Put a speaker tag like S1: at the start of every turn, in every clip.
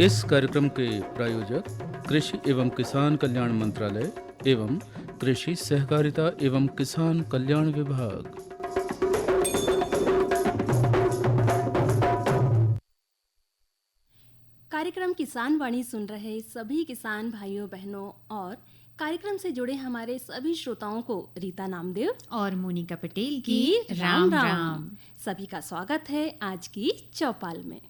S1: इस कार्यक्रम के प्रायोजक कृषि एवं किसान कल्याण मंत्रालय एवं कृषि सहकारिता एवं किसान कल्याण विभाग।
S2: कार्यक्रम किसान वाणी सुन रहे सभी किसान भाइयों बहनों और कार्यक्रम से जुड़े हमारे सभी श्रोताओं को रीता नामदेव
S3: और मोनिका पटेल की
S2: राम
S3: राम
S2: राम।
S3: राम।
S2: सभी का स्वागत है आज की चौपाल में।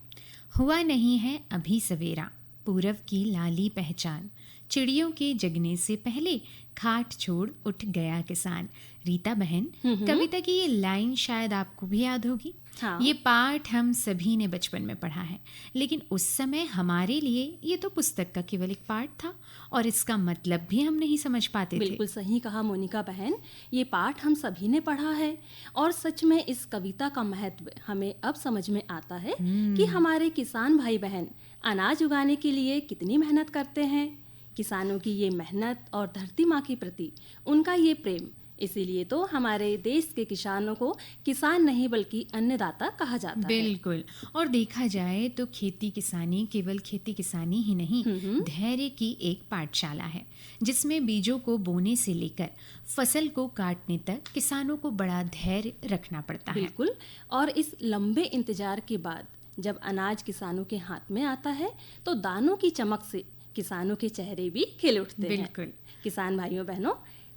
S3: हुआ नहीं है अभी सवेरा, पूरब की लाली पहचान, चिड़ियों के जगने से पहले खाट छोड़ उठ गया किसान। रीता बहन, कविता की ये लाइन शायद आपको भी याद होगी।
S2: हाँ।
S3: ये पाठ हम सभी ने बचपन में पढ़ा है, लेकिन उस समय हमारे लिए ये तो पुस्तक का केवल एक पाठ था और इसका मतलब भी हम नहीं समझ पाते थे।
S2: बिल्कुल सही कहा मोनिका बहन, ये पाठ हम सभी ने पढ़ा है और सच में इस कविता का महत्व हमें अब समझ में आता है कि हमारे किसान भाई बहन अनाज उगाने के लिए कितनी मेहनत करते हैं। किसानों की ये मेहनत और धरती माँ के प्रति उनका ये प्रेम, इसीलिए तो हमारे देश के किसानों को किसान नहीं बल्कि अन्नदाता कहा जाता है।
S3: बिल्कुल। और देखा जाए तो खेती किसानी केवल खेती किसानी ही नहीं, धैर्य की एक पाठशाला है जिसमें बीजों को बोने से लेकर फसल को काटने तक किसानों को बड़ा धैर्य रखना पड़ता है।
S2: बिल्कुल। और इस लंबे इंतजार के बाद जब अनाज किसानों के हाथ में आता है तो दानों की चमक से किसानों के चेहरे भी खिल उठते हैं।
S3: बिल्कुल।
S2: किसान भाइयों बहनों,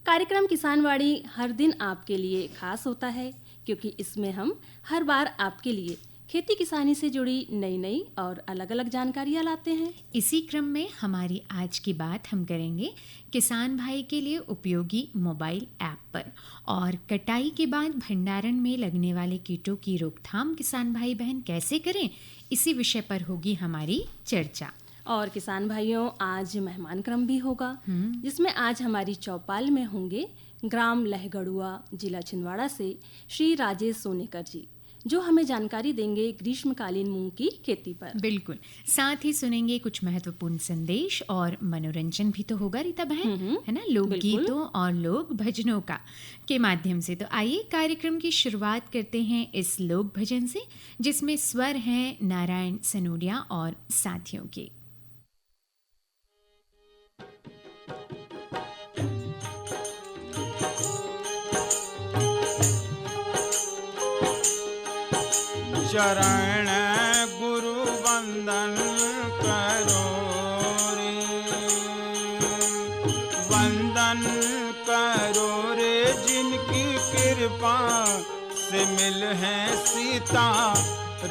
S2: कार्यक्रम किसानवाड़ी हर दिन आपके लिए खास होता है क्योंकि इसमें हम हर बार आपके लिए खेती किसानी से जुड़ी नई नई और अलग अलग जानकारियाँ लाते हैं।
S3: इसी क्रम में हमारी आज की बात हम करेंगे किसान भाई के लिए उपयोगी मोबाइल ऐप पर, और कटाई के बाद भंडारण में लगने वाले कीटों की रोकथाम किसान भाई बहन कैसे करें, इसी विषय पर होगी हमारी चर्चा।
S2: और किसान भाइयों, आज मेहमान क्रम भी होगा जिसमें आज हमारी चौपाल में होंगे ग्राम लहगड़ुआ, जिला छिंदवाड़ा से श्री राजेश सोनेकर जी, जो हमें जानकारी देंगे ग्रीष्मकालीन मूंग की खेती पर।
S3: बिल्कुल। साथ ही सुनेंगे कुछ महत्वपूर्ण संदेश और मनोरंजन भी तो होगा रीता बहन, है ना, लोकगीतों और लोक भजनों का के माध्यम से। तो आइए कार्यक्रम की शुरुआत करते हैं इस लोक भजन से, जिसमें स्वर हैं नारायण सनोडिया और साथियों के।
S4: चरण गुरु वंदन करो रे, वंदन करो रे, जिनकी कृपा से मिल है सीता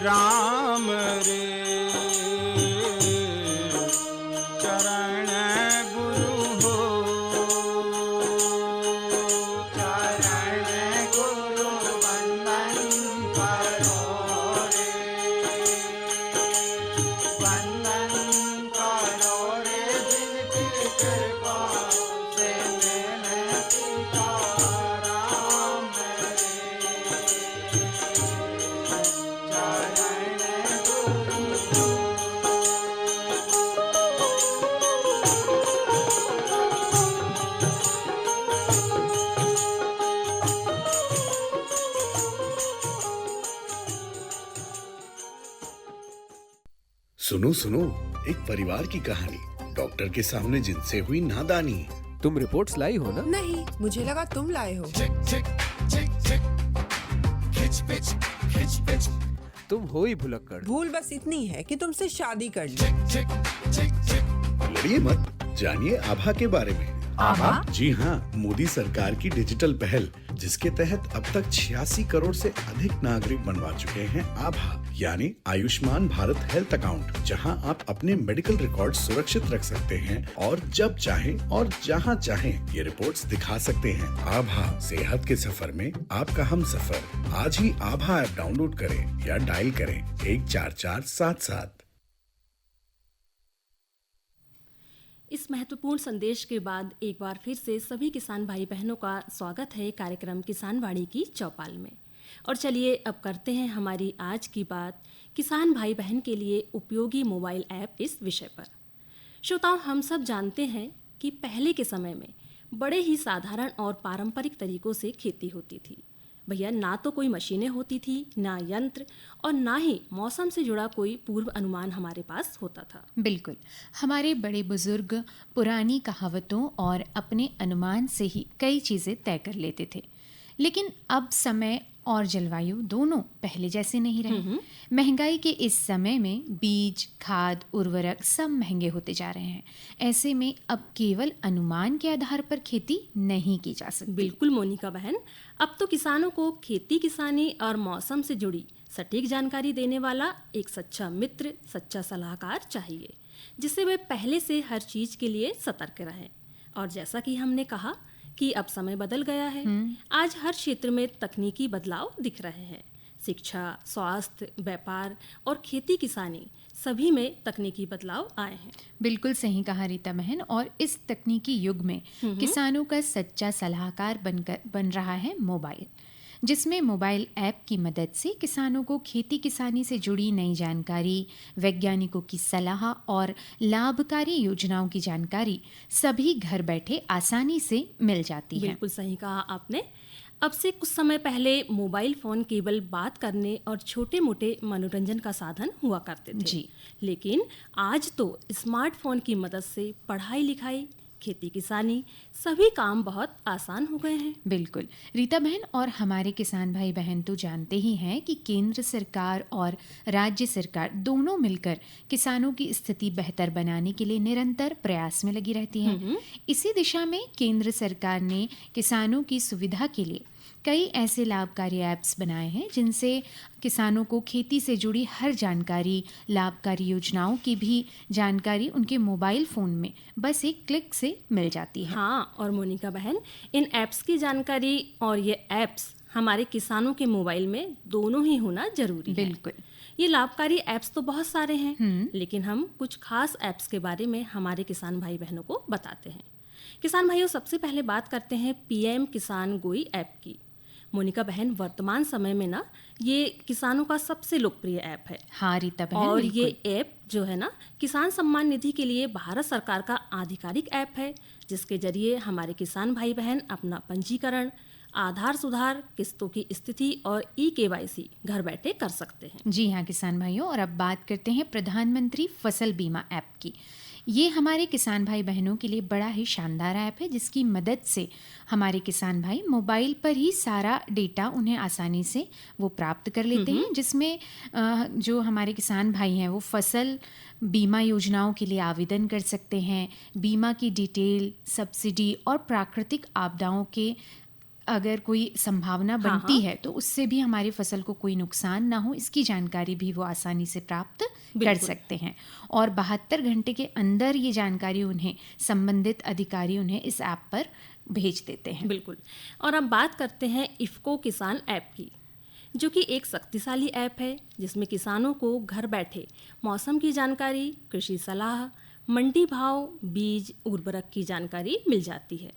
S4: राम रे। चरण गुरु हो, चरण गुरु वंदन करो, वंदन करो रे, जिनकी कृपा से मिले सीता राम रे। चरण गुरु
S5: सुनो सुनो, एक परिवार की कहानी, डॉक्टर के सामने जिनसे हुई नादानी।
S6: तुम रिपोर्ट्स लाई हो ना?
S7: नहीं, मुझे लगा तुम लाए हो।
S6: तुम हो ही भुलक्कड़।
S7: भूल बस इतनी है कि तुमसे शादी कर ली।
S5: लड़िए मत, जानिए आभा के बारे में।
S7: आभा?
S5: जी हाँ, मोदी सरकार की डिजिटल पहल, जिसके तहत अब तक 86 करोड़ से अधिक नागरिक बनवा चुके हैं आभा, यानी आयुष्मान भारत हेल्थ अकाउंट, जहां आप अपने मेडिकल रिकॉर्ड सुरक्षित रख सकते हैं और जब चाहें और जहां चाहें ये रिपोर्ट्स दिखा सकते हैं। आभा, सेहत के सफर में आपका हम सफर। आज ही आभा ऐप डाउनलोड करें या डायल करें 14477।
S2: इस महत्वपूर्ण संदेश के बाद एक बार फिर से सभी किसान भाई बहनों का स्वागत है कार्यक्रम किसान वाणी की चौपाल में। और चलिए अब करते हैं हमारी आज की बात किसान भाई बहन के लिए उपयोगी मोबाइल ऐप इस विषय पर। श्रोताओं, हम सब जानते हैं कि पहले के समय में बड़े ही साधारण और पारंपरिक तरीकों से खेती होती थी। भैया ना तो कोई मशीनें होती थी, ना यंत्र, और ना ही मौसम से जुड़ा कोई पूर्व अनुमान हमारे पास होता था।
S3: बिल्कुल, हमारे बड़े बुजुर्ग पुरानी कहावतों और अपने अनुमान से ही कई चीज़ें तय कर लेते थे। लेकिन अब समय और जलवायु दोनों पहले जैसे नहीं रहे। महंगाई के इस समय में बीज, खाद, उर्वरक सब महंगे होते जा रहे हैं। ऐसे में अब केवल अनुमान के आधार पर खेती नहीं की जा सकती।
S2: बिल्कुल मोनिका बहन, अब तो किसानों को खेती किसानी और मौसम से जुड़ी सटीक जानकारी देने वाला एक सच्चा मित्र, सच्चा सलाहकार चाहिए, जिससे वे पहले से हर चीज के लिए सतर्क रहें। और जैसा कि हमने कहा कि अब समय बदल गया है, आज हर क्षेत्र में तकनीकी बदलाव दिख रहे हैं। शिक्षा, स्वास्थ्य, व्यापार और खेती किसानी सभी में तकनीकी बदलाव आए हैं।
S3: बिल्कुल सही कहा रीता बहन। और इस तकनीकी युग में किसानों का सच्चा सलाहकार बन रहा है मोबाइल, जिसमें मोबाइल ऐप की मदद से किसानों को खेती किसानी से जुड़ी नई जानकारी, वैज्ञानिकों की सलाह और लाभकारी योजनाओं की जानकारी सभी घर बैठे आसानी से मिल जाती है।
S2: बिल्कुल सही कहा आपने। अब से कुछ समय पहले मोबाइल फोन केवल बात करने और छोटे मोटे मनोरंजन का साधन हुआ करते थे
S3: जी।
S2: लेकिन आज तो स्मार्टफोन की मदद से पढ़ाई लिखाई, खेती किसानी सभी काम बहुत आसान हो गए हैं।
S3: बिल्कुल रीता बहन, और हमारे किसान भाई बहन तो जानते ही हैं कि केंद्र सरकार और राज्य सरकार दोनों मिलकर किसानों की स्थिति बेहतर बनाने के लिए निरंतर प्रयास में लगी रहती हैं। इसी दिशा में केंद्र सरकार ने किसानों की सुविधा के लिए कई ऐसे लाभकारी ऐप्स बनाए हैं जिनसे किसानों को खेती से जुड़ी हर जानकारी, लाभकारी योजनाओं की भी जानकारी उनके मोबाइल फ़ोन में बस एक क्लिक से मिल जाती है।
S2: हाँ, और मोनिका बहन, इन ऐप्स की जानकारी और ये ऐप्स हमारे किसानों के मोबाइल में दोनों ही होना जरूरी है।
S3: बिल्कुल।
S2: ये लाभकारी ऐप्स तो बहुत सारे हैं, लेकिन हम कुछ खास ऐप्स के बारे में हमारे किसान भाई बहनों को बताते हैं। किसान भाइयों, सबसे पहले बात करते हैं पीएम किसान गोई ऐप की। मोनिका बहन, वर्तमान समय में ना ये किसानों का सबसे लोकप्रिय ऐप है।
S3: हाँ रीता बहन,
S2: और
S3: बिल्कुल।
S2: ये ऐप जो है ना, किसान सम्मान निधि के लिए भारत सरकार का आधिकारिक ऐप है, जिसके जरिए हमारे किसान भाई बहन अपना पंजीकरण, आधार सुधार, किस्तों की स्थिति और ई-केवाईसी घर बैठे कर सकते हैं।
S3: जी हाँ किसान भाइयों, और अब बात करते हैं प्रधानमंत्री फसल बीमा ऐप की। ये हमारे किसान भाई बहनों के लिए बड़ा ही शानदार ऐप है, जिसकी मदद से हमारे किसान भाई मोबाइल पर ही सारा डेटा उन्हें आसानी से वो प्राप्त कर लेते हैं, जिसमें जो हमारे किसान भाई हैं वो फसल बीमा योजनाओं के लिए आवेदन कर सकते हैं। बीमा की डिटेल, सब्सिडी और प्राकृतिक आपदाओं के अगर कोई संभावना बनती है तो उससे भी हमारी फसल को कोई नुकसान ना हो, इसकी जानकारी भी वो आसानी से प्राप्त कर सकते हैं। और 72 घंटे के अंदर ये जानकारी उन्हें संबंधित अधिकारी उन्हें इस ऐप पर भेज देते हैं।
S2: बिल्कुल। और अब बात करते हैं इफ़को किसान ऐप की, जो कि एक शक्तिशाली ऐप है जिसमें किसानों को घर बैठे मौसम की जानकारी, कृषि सलाह, मंडी भाव, बीज, उर्वरक की जानकारी मिल जाती है।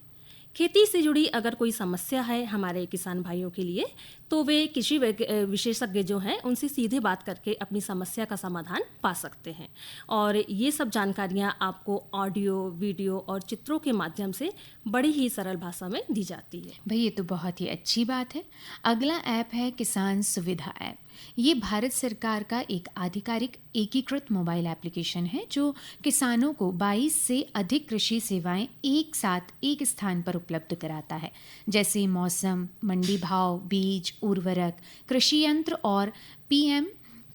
S2: खेती से जुड़ी अगर कोई समस्या है हमारे किसान भाइयों के लिए, तो वे कृषि विशेषज्ञ जो हैं उनसे सीधे बात करके अपनी समस्या का समाधान पा सकते हैं। और ये सब जानकारियाँ आपको ऑडियो, वीडियो और चित्रों के माध्यम से बड़ी ही सरल भाषा में दी जाती है।
S3: भाई ये तो बहुत ही अच्छी बात है। अगला ऐप है किसान सुविधा ऐप। ये भारत सरकार का एक आधिकारिक एकीकृत मोबाइल एप्लीकेशन है जो किसानों को 22 से अधिक कृषि सेवाएं एक साथ एक स्थान पर उपलब्ध कराता है, जैसे मौसम, मंडी भाव, बीज, उर्वरक, कृषि यंत्र और पीएम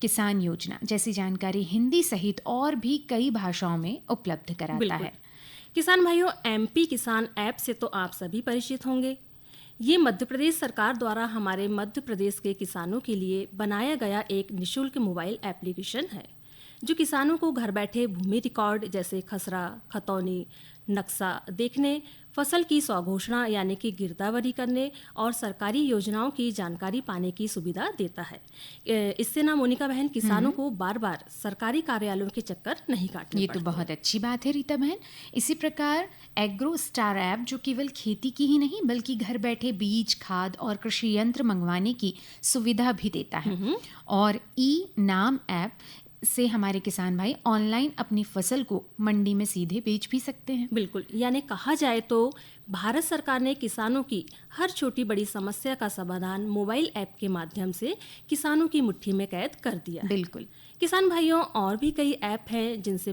S3: किसान योजना जैसी जानकारी हिंदी सहित और भी कई भाषाओं में उपलब्ध कराता है।
S2: किसान भाइयों, एमपी किसान ऐप से तो आप सभी परिचित होंगे। ये मध्य प्रदेश सरकार द्वारा हमारे मध्य प्रदेश के किसानों के लिए बनाया गया एक निःशुल्क मोबाइल एप्लीकेशन है, जो किसानों को घर बैठे भूमि रिकॉर्ड जैसे खसरा, खतौनी, नक्शा देखने, फसल की स्वघोषणा यानी कि गिरदावरी करने और सरकारी योजनाओं की जानकारी पाने की सुविधा देता है। इससे ना मोनिका बहन, किसानों को बार बार सरकारी कार्यालयों के चक्कर नहीं काटने
S3: ये
S2: पड़ते।
S3: तो बहुत अच्छी बात है रीता बहन। इसी प्रकार एग्रो स्टार ऐप, जो केवल खेती की ही नहीं बल्कि घर बैठे बीज, खाद और कृषि यंत्र मंगवाने की सुविधा भी देता है। और ई नाम ऐप से हमारे किसान भाई ऑनलाइन अपनी फसल को मंडी में सीधे बेच भी सकते हैं।
S2: बिल्कुल, यानी कहा जाए तो भारत सरकार ने किसानों की हर छोटी बड़ी समस्या का समाधान मोबाइल ऐप के माध्यम से किसानों की मुट्ठी में कैद कर दिया है।
S3: बिल्कुल।
S2: किसान भाइयों, और भी कई ऐप हैं जिनसे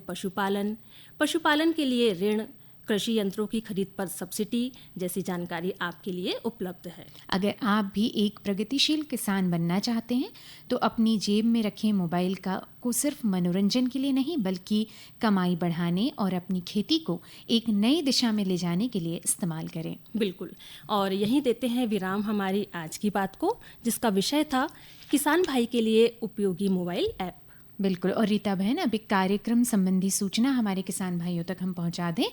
S2: पशुपालन के लिए ऋण, कृषि यंत्रों की खरीद पर सब्सिडी जैसी जानकारी आपके लिए उपलब्ध है।
S3: अगर आप भी एक प्रगतिशील किसान बनना चाहते हैं तो अपनी जेब में रखे मोबाइल को सिर्फ मनोरंजन के लिए नहीं बल्कि कमाई बढ़ाने और अपनी खेती को एक नई दिशा में ले जाने के लिए इस्तेमाल करें।
S2: बिल्कुल, और यहीं देते हैं विराम हमारी आज की बात को, जिसका विषय था किसान भाई के लिए उपयोगी मोबाइल ऐप।
S3: बिल्कुल। और रीता बहन, अब एक कार्यक्रम संबंधी सूचना हमारे किसान भाइयों तक हम पहुंचा दें।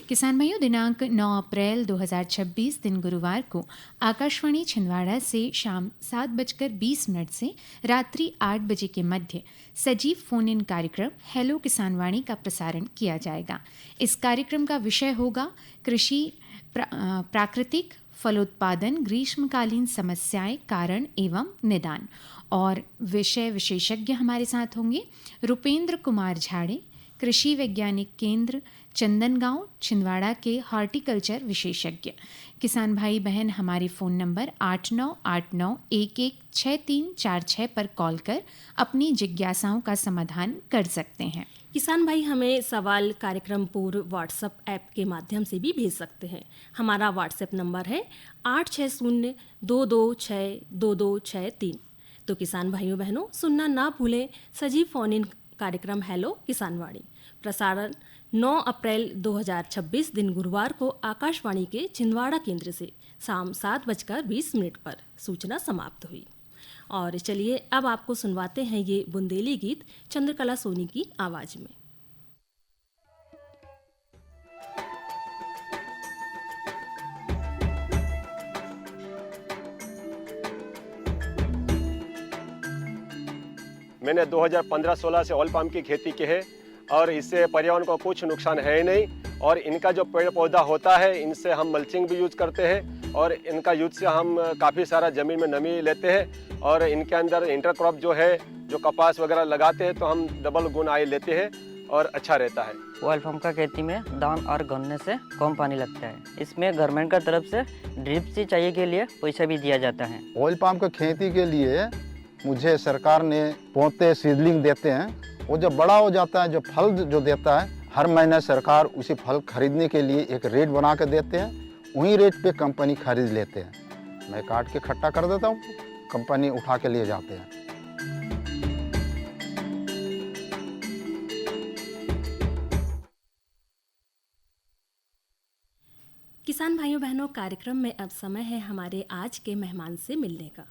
S3: किसान भाइयों, दिनांक 9 अप्रैल 2026 दिन गुरुवार को आकाशवाणी छिंदवाड़ा से शाम 7:20 से रात्रि 8 बजे के मध्य सजीव फोन इन कार्यक्रम हेलो किसानवाणी का प्रसारण किया जाएगा। इस कार्यक्रम का विषय होगा कृषि प्राकृतिक फलोत्पादन, ग्रीष्मकालीन समस्याएं, कारण एवं निदान। और विषय विशेषज्ञ हमारे साथ होंगे रुपेंद्र कुमार झाड़े, कृषि वैज्ञानिक केंद्र चंदनगांव छिंदवाड़ा के हॉर्टिकल्चर विशेषज्ञ। किसान भाई बहन हमारे फ़ोन नंबर 8989116346 पर कॉल कर अपनी जिज्ञासाओं का समाधान कर सकते हैं।
S2: किसान भाई हमें सवाल कार्यक्रम पूर्व व्हाट्सएप ऐप के माध्यम से भी भेज सकते हैं। हमारा व्हाट्सएप नंबर है 8602262263। तो किसान भाइयों बहनों, सुनना ना भूलें सजीव फोन इन कार्यक्रम हेलो किसानवाणी, प्रसारण 9 अप्रैल 2026 दिन गुरुवार को आकाशवाणी के छिंदवाड़ा केंद्र से शाम 7:20 पर सूचना समाप्त हुई। और चलिए अब आपको सुनवाते हैं ये बुंदेली गीत चंद्रकला सोनी की आवाज में।
S8: मैंने 2015-16 से ऑयल पाम की खेती की है और इससे पर्यावरण को कुछ नुकसान है ही नहीं। और इनका जो पेड़ पौधा होता है इनसे हम मल्चिंग भी यूज करते हैं और इनका यूज से हम काफ़ी सारा ज़मीन में नमी लेते हैं। और इनके अंदर इंटरक्रॉप जो है, जो कपास वगैरह लगाते हैं तो हम डबल गुनाई लेते हैं और अच्छा रहता है।
S9: ऑयल पाम का खेती में दान और गन्ने से कम पानी लगता है। इसमें गवर्नमेंट का तरफ से ड्रिप सिंचाई के लिए पैसा भी दिया जाता है।
S10: ऑयल पाम की खेती के लिए मुझे सरकार ने पौधे सीडलिंग देते हैं। वो जब बड़ा हो जाता है, जो फल जो देता है, हर महीने सरकार उसी फल खरीदने के लिए एक रेट बना के देते हैं। वही रेट पे कंपनी खरीद लेते हैं। मैं काट के इकट्ठा कर देता हूँ, कंपनी उठा के ले जाते हैं।
S2: किसान भाइयों बहनों, कार्यक्रम में अब समय है हमारे आज के मेहमान से मिलने का।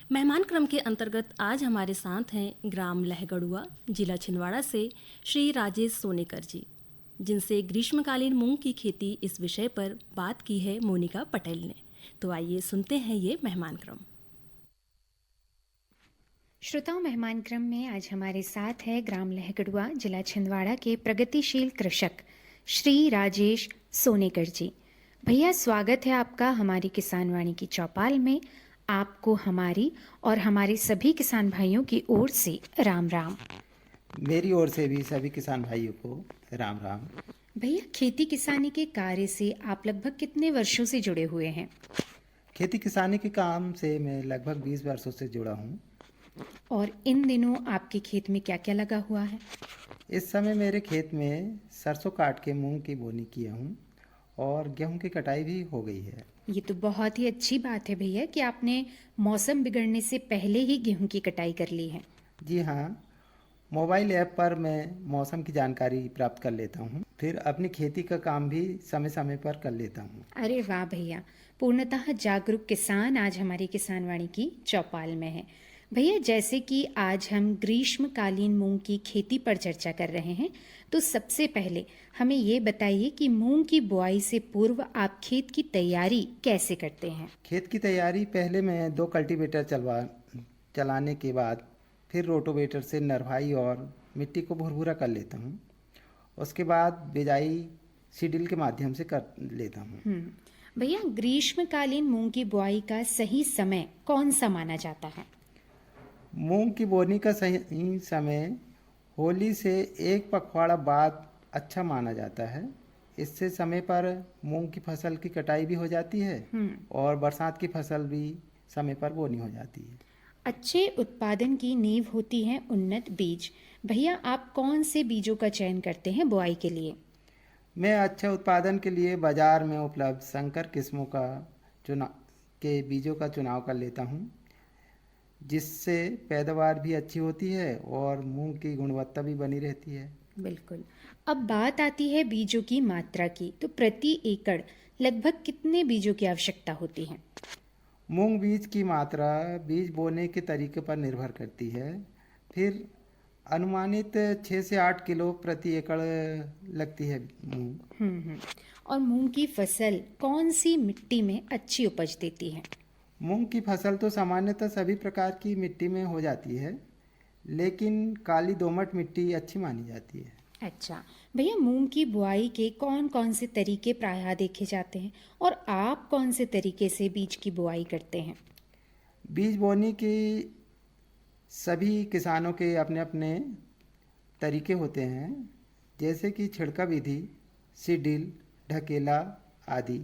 S2: मेहमान क्रम के अंतर्गत आज हमारे साथ हैं ग्राम लहगड़ुआ, जिला छिंदवाड़ा से श्री राजेश सोनेकर जी, जिनसे ग्रीष्मकालीन मूंग की खेती इस विषय पर बात की है मोनिका पटेल ने। तो आइए सुनते हैं ये मेहमान क्रम।
S3: श्रोताओं, मेहमान क्रम में आज हमारे साथ है ग्राम लहगड़ुआ, जिला छिंदवाड़ा के प्रगतिशील कृषक श्री राजेश सोनेकर जी। भैया, स्वागत है आपका हमारी किसानवाणी की चौपाल में। आपको हमारी और हमारे सभी किसान भाइयों की ओर से राम राम।
S11: मेरी ओर से भी सभी किसान भाइयों को राम राम।
S3: भैया, खेती किसानी के कार्य से आप लगभग कितने वर्षों से जुड़े हुए हैं?
S11: खेती किसानी के काम से मैं लगभग 20 वर्षों से जुड़ा हूँ।
S3: और इन दिनों आपके खेत में क्या क्या लगा हुआ है?
S11: इस समय मेरे खेत में सरसों काट के मूंग की बोनी किया हूँ और गेहूं की कटाई भी हो गई है।
S3: ये तो बहुत ही अच्छी बात है भैया कि आपने मौसम बिगड़ने से पहले ही गेहूं की कटाई कर ली है।
S11: जी हाँ, मोबाइल ऐप पर मैं मौसम की जानकारी प्राप्त कर लेता हूँ, फिर अपनी खेती का काम भी समय समय पर कर लेता हूँ।
S3: अरे वाह भैया, पूर्णतः जागरूक किसान आज हमारी किसानवाणी की चौपाल में है। भैया, जैसे कि आज हम ग्रीष्मकालीन मूंग की खेती पर चर्चा कर रहे हैं, तो सबसे पहले हमें ये बताइए कि मूंग की बुआई से पूर्व आप खेत की तैयारी कैसे करते हैं?
S11: खेत की तैयारी पहले मैं 2 कल्टीवेटर चलाने के बाद फिर रोटोवेटर से नरवाई और मिट्टी को भुरभुरा कर लेता हूँ। उसके बाद बिजाई सीडिल के माध्यम से कर लेता हूँ।
S3: भैया, ग्रीष्मकालीन मूंग की बुआई का सही समय कौन सा माना जाता है?
S11: मूंग की बोनी का सही समय होली से एक पखवाड़ा बाद अच्छा माना जाता है। इससे समय पर मूंग की फसल की कटाई भी हो जाती है और बरसात की फसल भी समय पर बोनी हो जाती है।
S3: अच्छे उत्पादन की नींव होती है उन्नत बीज। भैया आप कौन से बीजों का चयन करते हैं बुआई के लिए?
S11: मैं अच्छे उत्पादन के लिए बाजार में उपलब्ध संकर किस्मों का बीजों का चुनाव कर लेता हूँ, जिससे पैदावार भी अच्छी होती है और मूंग की गुणवत्ता भी बनी रहती है।
S3: बिल्कुल। अब बात आती है बीजों की मात्रा की, तो प्रति एकड़ लगभग कितने बीजों की आवश्यकता होती है?
S11: मूंग बीज की मात्रा बीज बोने के तरीके पर निर्भर करती है। फिर अनुमानित 6 से 8 किलो प्रति एकड़ लगती है मूंग।
S3: और मूंग की फसल कौन सी मिट्टी में अच्छी उपज देती है?
S11: मूंग की फसल तो सामान्यतः सभी प्रकार की मिट्टी में हो जाती है, लेकिन काली दोमट मिट्टी अच्छी मानी जाती है।
S3: अच्छा भैया, मूंग की बुआई के कौन कौन से तरीके प्रायः देखे जाते हैं और आप कौन से तरीके से बीज की बुआई करते हैं?
S11: बीज बोने की सभी किसानों के अपने अपने तरीके होते हैं, जैसे कि छिड़का विधि, सीडिल, ढकेला आदि।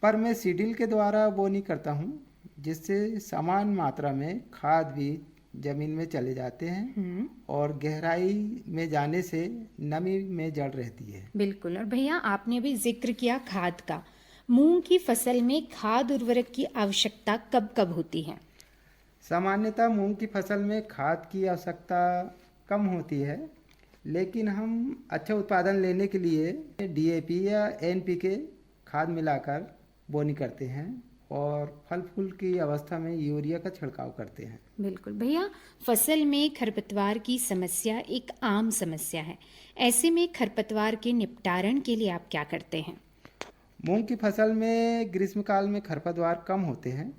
S11: पर मैं सीडिल के द्वारा बोनी करता हूँ, जिससे समान मात्रा में खाद बीज जमीन में चले जाते हैं और गहराई में जाने से नमी में जड़ रहती है।
S3: बिल्कुल। और भैया आपने अभी जिक्र किया खाद का। मूंग की फसल में खाद उर्वरक की आवश्यकता कब कब होती है?
S11: सामान्यतः मूंग की फसल में खाद की आवश्यकता कम होती है, लेकिन हम अच्छा उत्पादन लेने के लिए डीएपी या एनपीके खाद मिलाकर बोनी करते हैं और फल फूल की अवस्था में यूरिया का छिड़काव करते हैं।
S3: बिल्कुल भैया, फसल में खरपतवार की समस्या एक आम समस्या है। ऐसे में खरपतवार के निपटारण के लिए आप क्या करते हैं?
S11: मूंग की फसल में ग्रीष्मकाल में खरपतवार कम होते हैं,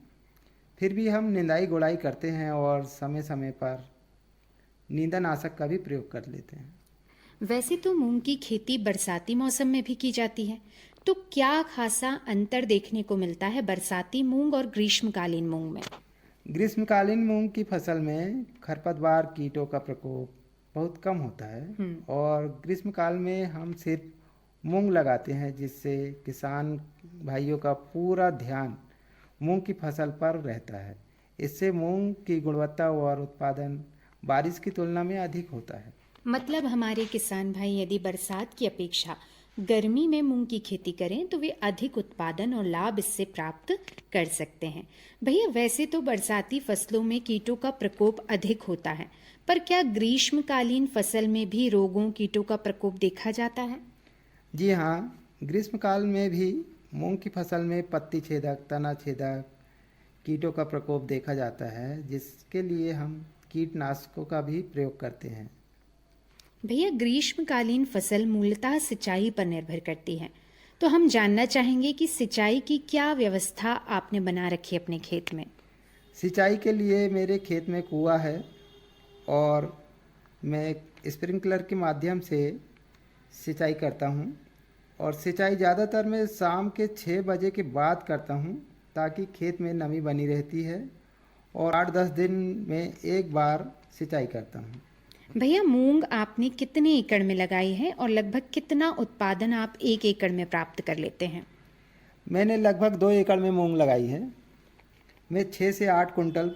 S11: फिर भी हम निंदाई गुड़ाई करते हैं और समय समय पर नींदनाशक का भी प्रयोग कर लेते हैं।
S3: वैसे तो मूंग की खेती बरसाती मौसम में भी की जाती है, तो क्या खासा अंतर देखने को मिलता है बरसाती मूंग और ग्रीष्मकालीन मूंग में?
S11: ग्रीष्मकालीन मूंग की फसल में खरपतवार कीटों का प्रकोप बहुत कम होता है और ग्रीष्मकाल में हम सिर्फ मूंग लगाते हैं, जिससे किसान भाइयों का पूरा ध्यान मूंग की फसल पर रहता है। इससे मूंग की गुणवत्ता और उत्पादन बारिश की तुलना में अधिक होता है।
S3: मतलब हमारे किसान भाई यदि बरसात की अपेक्षा गर्मी में मूंग की खेती करें तो वे अधिक उत्पादन और लाभ इससे प्राप्त कर सकते हैं। भैया वैसे तो बरसाती फसलों में कीटों का प्रकोप अधिक होता है, पर क्या ग्रीष्मकालीन फसल में भी रोगों कीटों का प्रकोप देखा जाता है?
S11: जी हाँ, ग्रीष्मकाल में भी मूंग की फसल में पत्ती छेदक, तना छेदक कीटों का प्रकोप देखा जाता है, जिसके लिए हम कीटनाशकों का भी प्रयोग करते हैं।
S3: भैया ग्रीष्मकालीन फसल मूलतः सिंचाई पर निर्भर करती है, तो हम जानना चाहेंगे कि सिंचाई की क्या व्यवस्था आपने बना रखी है अपने खेत में?
S11: सिंचाई के लिए मेरे खेत में कुआं है और मैं स्प्रिंकलर के माध्यम से सिंचाई करता हूं और सिंचाई ज़्यादातर मैं शाम के 6 बजे के बाद करता हूं, ताकि खेत में नमी बनी रहती है और 8-10 दिन में एक बार सिंचाई करता हूं।
S3: भैया मूंग आपने कितने एकड़ में लगाई है और लगभग कितना उत्पादन आप 1 एकड़ में प्राप्त कर लेते हैं?
S11: मैंने लगभग 2 एकड़ में मूंग लगाई है। मैं 6 से 8 कुंटल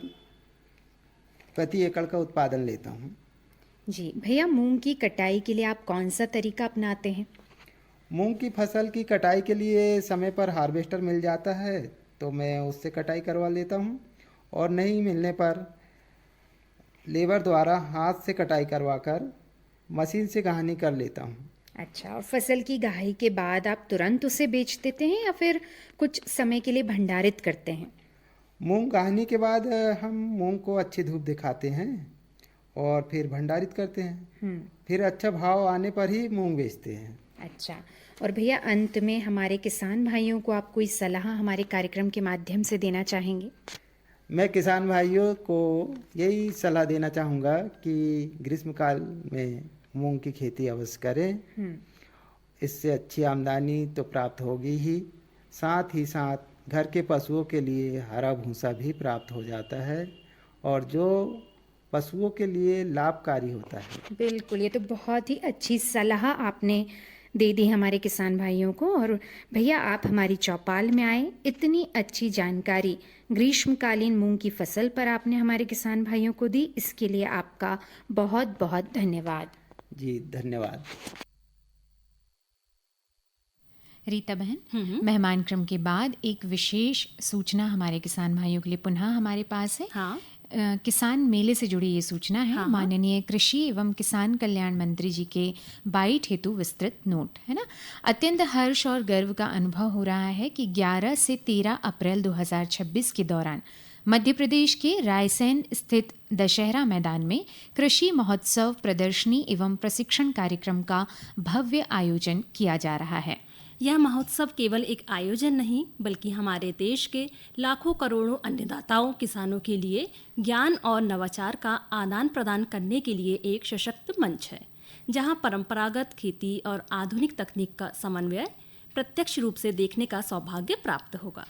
S11: प्रति एकड़ का उत्पादन लेता हूं।
S3: जी भैया, मूंग की कटाई के लिए आप कौन सा तरीका अपनाते हैं?
S11: मूंग की फसल की कटाई के लिए समय पर हार्वेस्टर मिल जाता है तो मैं उससे कटाई करवा लेता हूं, और नहीं मिलने पर लेबर द्वारा हाथ से कटाई करवाकर मशीन से घानी कर लेता हूं।
S3: अच्छा, और फसल की घाई के बाद आप तुरंत उसे बेच देते हैं या फिर कुछ समय के लिए भंडारित करते हैं?
S11: मूंग घानी के बाद हम मूंग को अच्छी धूप दिखाते हैं और फिर भंडारित करते हैं। फिर अच्छा भाव आने पर ही मूंग बेचते हैं।
S3: अच्छा, और भैया अंत में हमारे किसान भाइयों को आप कोई सलाह हमारे कार्यक्रम के माध्यम से देना चाहेंगे?
S11: मैं किसान भाइयों को यही सलाह देना चाहूँगा कि ग्रीष्मकाल में मूंग की खेती अवश्य करें। इससे अच्छी आमदनी तो प्राप्त होगी ही, साथ ही साथ घर के पशुओं के लिए हरा भूसा भी प्राप्त हो जाता है, और जो पशुओं के लिए लाभकारी होता है।
S3: बिल्कुल, ये तो बहुत ही अच्छी सलाह आपने दे दी हमारे किसान भाइयों को। और भैया, आप हमारी चौपाल में आए, इतनी अच्छी जानकारी ग्रीष्मकालीन मूंग की फसल पर आपने हमारे किसान भाइयों को दी, इसके लिए आपका बहुत बहुत धन्यवाद।
S11: जी धन्यवाद।
S3: रीता बहन, मेहमान क्रम के बाद एक विशेष सूचना हमारे किसान भाइयों के लिए पुनः हमारे पास है।
S2: हाँ।
S3: किसान मेले से जुड़ी ये सूचना है।
S2: हाँ।
S3: माननीय कृषि एवं किसान कल्याण मंत्री जी के बाइट हेतु विस्तृत नोट है ना। अत्यंत हर्ष और गर्व का अनुभव हो रहा है कि 11 से 13 अप्रैल 2026 के दौरान मध्य प्रदेश के रायसेन स्थित दशहरा मैदान में कृषि महोत्सव, प्रदर्शनी एवं प्रशिक्षण कार्यक्रम का भव्य आयोजन किया जा रहा है।
S2: यह महोत्सव केवल एक आयोजन नहीं, बल्कि हमारे देश के लाखों करोड़ों अन्नदाताओं, किसानों के लिए ज्ञान और नवाचार का आदान प्रदान करने के लिए एक सशक्त मंच है, जहां परंपरागत खेती और आधुनिक तकनीक का समन्वय प्रत्यक्ष रूप से देखने का सौभाग्य प्राप्त होगा।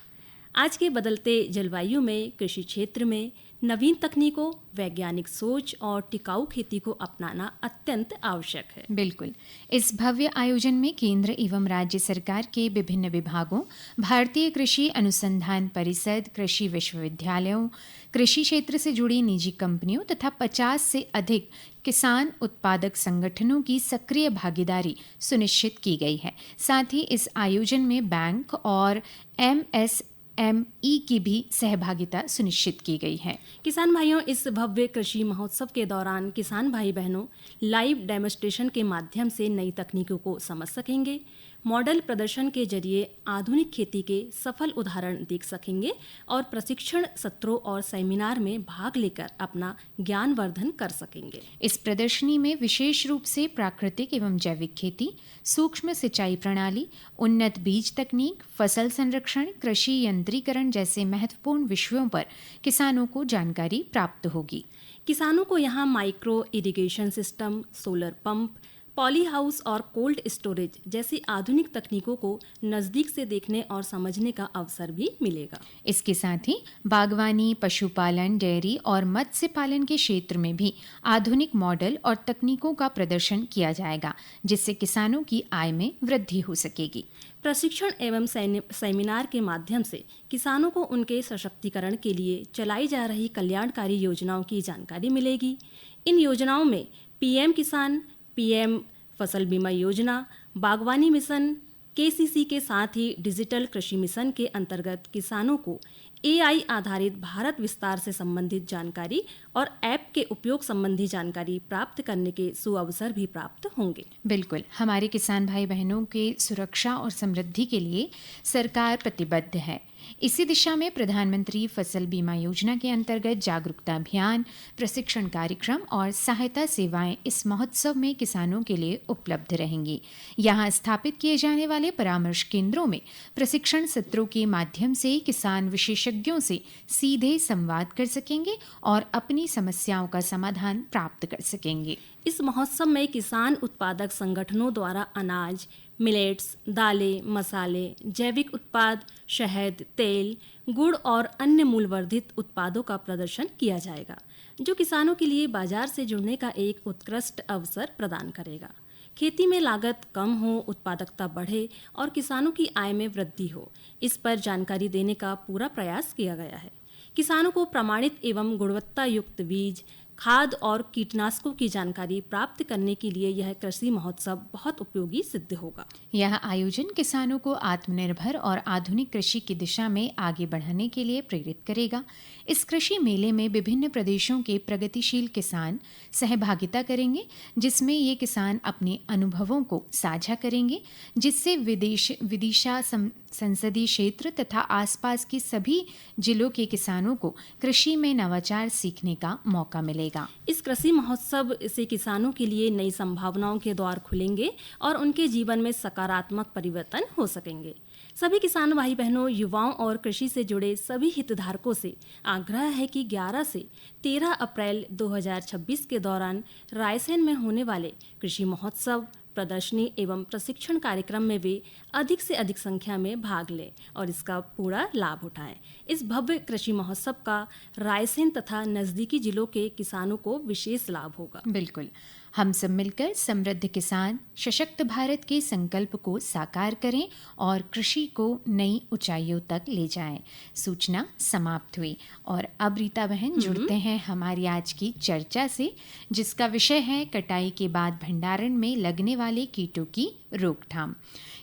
S2: आज के बदलते जलवायु में कृषि क्षेत्र में नवीन तकनीकों, वैज्ञानिक सोच और टिकाऊ खेती को अपनाना अत्यंत आवश्यक है।
S3: बिल्कुल। इस भव्य आयोजन में केंद्र एवं राज्य सरकार के विभिन्न विभागों, भारतीय कृषि अनुसंधान परिषद, कृषि विश्वविद्यालयों, कृषि क्षेत्र से जुड़ी निजी कंपनियों तथा 50 से अधिक किसान उत्पादक संगठनों की सक्रिय भागीदारी सुनिश्चित की गई है। साथ ही इस आयोजन में बैंक और MSME की भी सहभागिता सुनिश्चित की गई है।
S2: किसान भाइयों, इस भव्य कृषि महोत्सव के दौरान किसान भाई बहनों लाइव डेमोन्स्ट्रेशन के माध्यम से नई तकनीकों को समझ सकेंगे, मॉडल प्रदर्शन के जरिए आधुनिक खेती के सफल उदाहरण देख सकेंगे और प्रशिक्षण सत्रों और सेमिनार में भाग लेकर अपना ज्ञानवर्धन कर सकेंगे।
S3: इस प्रदर्शनी में विशेष रूप से प्राकृतिक एवं जैविक खेती, सूक्ष्म सिंचाई प्रणाली, उन्नत बीज तकनीक, फसल संरक्षण, कृषि यंत्रीकरण जैसे महत्वपूर्ण विषयों पर किसानों को जानकारी प्राप्त होगी।
S2: किसानों को यहाँ micro irrigation system, solar pump, poly house और कोल्ड स्टोरेज जैसी आधुनिक तकनीकों को नज़दीक से देखने और समझने का अवसर भी मिलेगा।
S3: इसके साथ ही बागवानी, पशुपालन, डेयरी और मत्स्य पालन के क्षेत्र में भी आधुनिक मॉडल और तकनीकों का प्रदर्शन किया जाएगा, जिससे किसानों की आय में वृद्धि हो सकेगी।
S2: प्रशिक्षण एवं सेमिनार के माध्यम से किसानों को उनके सशक्तिकरण के लिए चलाई जा रही कल्याणकारी योजनाओं की जानकारी मिलेगी। इन योजनाओं में PM किसान, PM फसल बीमा योजना, बागवानी मिशन, KCC के साथ ही डिजिटल कृषि मिशन के अंतर्गत किसानों को AI आधारित भारत विस्तार से संबंधित जानकारी और ऐप के उपयोग संबंधी जानकारी प्राप्त करने के सुअवसर भी प्राप्त होंगे।
S3: बिल्कुल, हमारे किसान भाई बहनों के सुरक्षा और समृद्धि के लिए सरकार प्रतिबद्ध है। इसी दिशा में प्रधानमंत्री फसल बीमा योजना के अंतर्गत जागरूकता अभियान, प्रशिक्षण कार्यक्रम और सहायता सेवाएं इस महोत्सव में किसानों के लिए उपलब्ध रहेंगी। यहाँ स्थापित किए जाने वाले परामर्श केंद्रों में प्रशिक्षण सत्रों के माध्यम से किसान विशेषज्ञों से सीधे संवाद कर सकेंगे और अपनी समस्याओं का समाधान प्राप्त कर सकेंगे।
S2: इस महोत्सव में किसान उत्पादक संगठनों द्वारा अनाज, मिलेट्स, दालें, मसाले, जैविक उत्पाद, शहद, तेल, गुड़ और अन्य मूल्यवर्धित उत्पादों का प्रदर्शन किया जाएगा, जो किसानों के लिए बाजार से जुड़ने का एक उत्कृष्ट अवसर प्रदान करेगा। खेती में लागत कम हो, उत्पादकता बढ़े और किसानों की आय में वृद्धि हो, इस पर जानकारी देने का पूरा प्रयास किया गया है। किसानों को प्रमाणित एवं गुणवत्ता युक्त बीज, खाद और कीटनाशकों की जानकारी प्राप्त करने के लिए यह कृषि महोत्सव बहुत उपयोगी सिद्ध होगा।
S3: यह आयोजन किसानों को आत्मनिर्भर और आधुनिक कृषि की दिशा में आगे बढ़ाने के लिए प्रेरित करेगा। इस कृषि मेले में विभिन्न प्रदेशों के प्रगतिशील किसान सहभागिता करेंगे, जिसमें ये किसान अपने अनुभवों को साझा करेंगे, जिससे विदिशा संसदीय क्षेत्र तथा आसपास के सभी जिलों के किसानों को कृषि में नवाचार सीखने का मौका मिलेगा।
S2: इस कृषि महोत्सव से किसानों के लिए नई संभावनाओं के द्वार खुलेंगे और उनके जीवन में सकारात्मक परिवर्तन हो सकेंगे। सभी किसान भाई बहनों, युवाओं और कृषि से जुड़े सभी हितधारकों से आग्रह है कि 11 से 13 अप्रैल 2026 के दौरान रायसेन में होने वाले कृषि महोत्सव, प्रदर्शनी एवं प्रशिक्षण कार्यक्रम में वे अधिक से अधिक संख्या में भाग लें और इसका पूरा लाभ उठाएं। इस भव्य कृषि महोत्सव का रायसेन तथा नजदीकी जिलों के किसानों को विशेष लाभ होगा।
S3: बिल्कुल, हम सब मिलकर समृद्ध किसान सशक्त भारत के संकल्प को साकार करें और कृषि को नई ऊंचाइयों तक ले जाएं। सूचना समाप्त हुई और अब रीता बहन जुड़ते हैं हमारी आज की चर्चा से, जिसका विषय है कटाई के बाद भंडारण में लगने वाले कीटों की रोकथाम।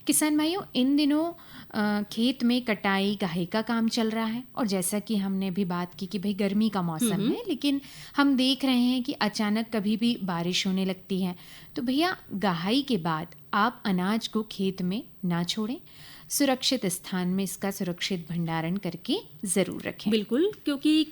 S3: किसान भाइयों, इन दिनों खेत में कटाई गाहे का काम चल रहा है और जैसा कि हमने भी बात की कि भाई गर्मी का मौसम है, लेकिन हम देख रहे हैं कि अचानक कभी भी बारिश होने लगती है। तो भैया, गाहाई के बाद आप अनाज को खेत में ना छोड़ें, सुरक्षित स्थान में इसका सुरक्षित भंडारण करके ज़रूर रखें।
S2: बिल्कुल, क्योंकि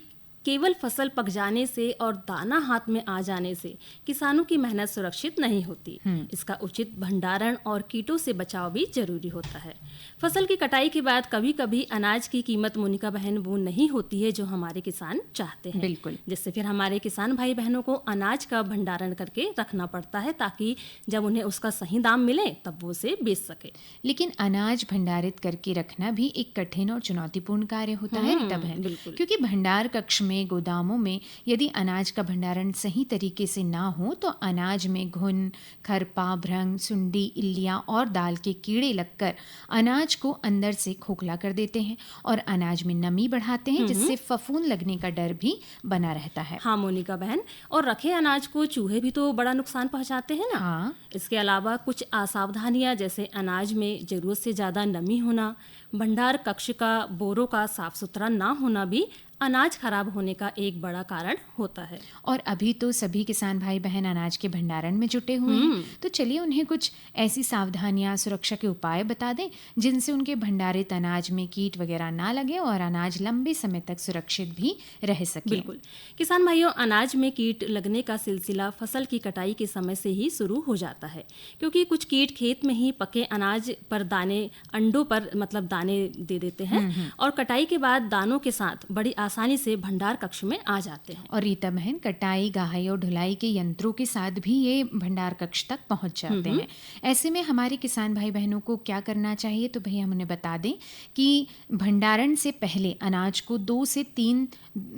S2: केवल फसल पक जाने से और दाना हाथ में आ जाने से किसानों की मेहनत सुरक्षित नहीं होती। इसका उचित भंडारण और कीटों से बचाव भी जरूरी होता है। फसल की कटाई के बाद कभी कभी अनाज की कीमत, मोनिका बहन, वो नहीं होती है जो हमारे किसान चाहते हैं।
S3: बिल्कुल,
S2: जिससे फिर हमारे किसान भाई बहनों को अनाज का भंडारण करके रखना पड़ता है ताकि जब उन्हें उसका सही दाम मिले तब वो उसे बेच सके।
S3: लेकिन अनाज भंडारित करके रखना भी एक कठिन और चुनौतीपूर्ण कार्य होता है रीता बहन, क्योंकि भंडार कक्ष में, गोदामों में यदि अनाज का भंडारण सही तरीके से ना हो तो अनाज में घुन, खरपा, भ्रंग, सुंडी, इल्लियां और दाल के कीड़े लगकर अनाज को अंदर से खोखला कर देते हैं और अनाज में नमी बढ़ाते हैं, जिससे फफूंद लगने का डर भी बना रहता है।
S2: हाँ मोनिका बहन, और रखे अनाज को चूहे भी तो बड़ा नुकसान पहुंचाते हैं ना।
S3: हाँ।
S2: इसके अलावा कुछ असावधानियां, जैसे अनाज में जरूरत से ज्यादा नमी होना, भंडार कक्ष का बोरों का साफ सुथरा ना होना भी अनाज खराब होने का एक बड़ा कारण होता है।
S3: और अभी तो सभी किसान भाई बहन अनाज के भंडारण में जुटे हुए हैं, तो चलिए उन्हें कुछ ऐसी सावधानियां, सुरक्षा के उपाय बता दें जिनसे उनके भंडारित अनाज में कीट वगैरह ना लगे और अनाज लंबे समय तक सुरक्षित भी रह सके।
S2: बिल्कुल किसान भाइयों, अनाज में कीट लगने का सिलसिला फसल की कटाई के समय से ही शुरू हो जाता है, क्योंकि कुछ कीट खेत में ही पके अनाज पर दाने, अंडों पर मतलब दाने दे देते हैं और कटाई के बाद दानों के साथ बड़ी आसानी से भंडार कक्ष में आ जाते हैं।
S3: और रीता बहन, कटाई, गाहाई और ढुलाई के यंत्रों के साथ भी ये भंडार कक्ष तक पहुंच जाते हैं। ऐसे में हमारे किसान भाई बहनों को क्या करना चाहिए? तो भैया हम उन्हें बता दें कि भंडारण से पहले अनाज को 2 से 3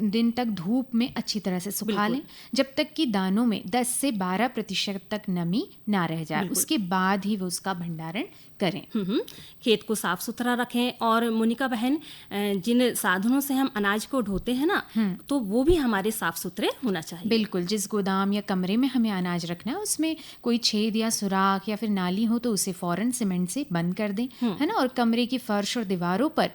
S3: दिन तक धूप में अच्छी तरह से सुखा लें, जब तक कि दानों में 10 से 12% तक नमी ना रह जाए। उसके बाद ही वो उसका भंडारण करें।
S2: खेत को साफ सुथरा रखें। और मोनिका बहन, जिन साधनों से हम अनाज को ढोते हैं ना, तो वो भी हमारे साफ सुथरे होना चाहिए।
S3: बिल्कुल, जिस गोदाम या कमरे में हमें अनाज रखना है उसमें कोई छेद या सुराख या फिर नाली हो तो उसे फौरन सीमेंट से बंद कर दें, है ना। और कमरे की फर्श और दीवारों पर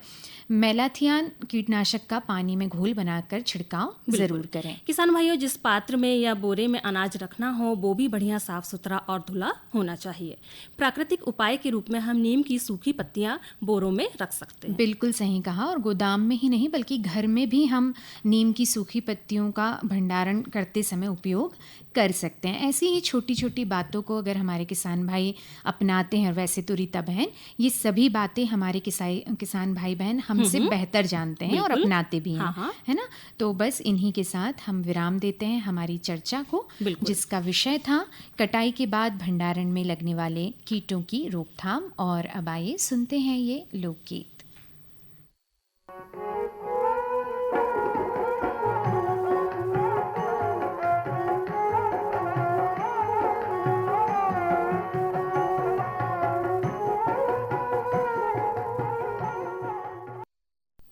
S3: मेलाथियान कीटनाशक का पानी में घोल बनाकर छिड़काव जरूर करें।
S2: किसान भाइयों, जिस पात्र में या बोरे में अनाज रखना हो वो भी बढ़िया साफ सुथरा और धुला होना चाहिए। प्राकृतिक उपाय के रूप में हम नीम की सूखी पत्तियां बोरों में रख सकते हैं।
S3: बिल्कुल सही कहा। और गोदाम में ही नहीं बल्कि घर में भी हम नीम की सूखी पत्तियों का भंडारण करते समय उपयोग कर सकते हैं। ऐसी ही छोटी छोटी बातों को अगर हमारे किसान भाई अपनाते हैं, वैसे तो रीता बहन ये सभी बातें हमारे किसान भाई बहन हमसे बेहतर जानते हैं और अपनाते भी हैं, है ना। तो बस इन्हीं के साथ हम विराम देते हैं हमारी चर्चा को, जिसका विषय था कटाई के बाद भंडारण में लगने वाले कीटों की रोकथाम। और अब आइए सुनते हैं ये लोकगीत।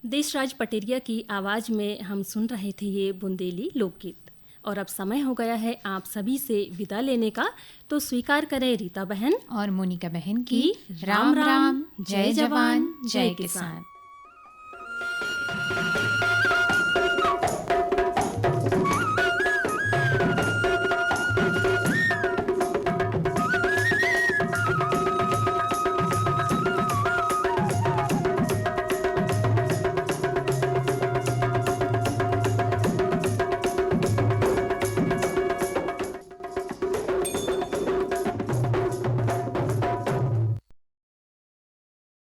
S2: देशराज पटेरिया की आवाज़ में हम सुन रहे थे ये बुंदेली लोकगीत। और अब समय हो गया है आप सभी से विदा लेने का, तो स्वीकार करें रीता बहन
S3: और मोनिका बहन की राम राम, जय जवान, जय किसान।